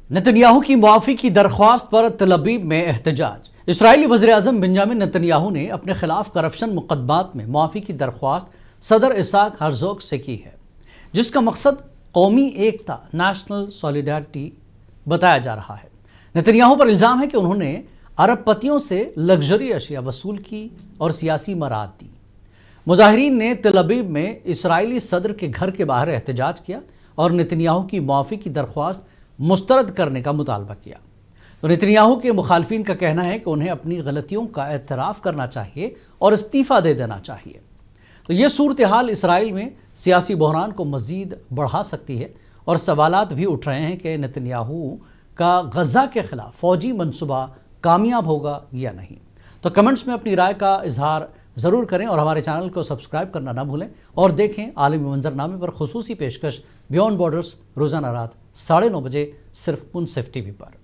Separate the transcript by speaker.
Speaker 1: Netanyahu की मुआफ़ी की दरख्वास्त पर तल अबीब में एहतजाज। इसराइली वज़ीर-ए-आज़म बेंजामिन नेतन्याहू ने अपने खिलाफ करप्शन मुकदमात में मुआफ़ी की दरख्वास्त सदर इसाक हर्ज़ोग से की है, जिसका मकसद कौमी एकता नेशनल सॉलिडारिटी बताया जा रहा है। नेतन्याहू पर इल्ज़ाम है कि उन्होंने अरबपतियों से लग्जरी अशिया वसूल की और सियासी मराद दी। मुजाहिरीन ने तल अबीब में इसराइली सदर के घर के बाहर एहतजाज किया और नेतन्याहू की मुआफ़ी की दरख्वास्त मुस्तरद करने का मुतालबा किया। तो नेतन्याहू के मुखालफिन का कहना है कि उन्हें अपनी गलतियों का एतराफ़ करना चाहिए और इस्तीफ़ा दे देना चाहिए। तो ये सूरत हाल इसराइल में सियासी बहरान को मज़ीद बढ़ा सकती है और सवालात भी उठ रहे हैं कि नेतन्याहू का गज़ा के ख़िलाफ़ फ़ौजी मनसूबा कामयाब होगा या नहीं। तो कमेंट्स में अपनी राय का इजहार ज़रूर करें और हमारे चैनल को सब्सक्राइब करना ना भूलें और देखें आलमी मंजरनामे पर खुसूसी पेशकश बियॉन्ड बॉर्डर्स रोज़ाना रात 9:30 बजे सिर्फ मुनसिफ टीवी पर।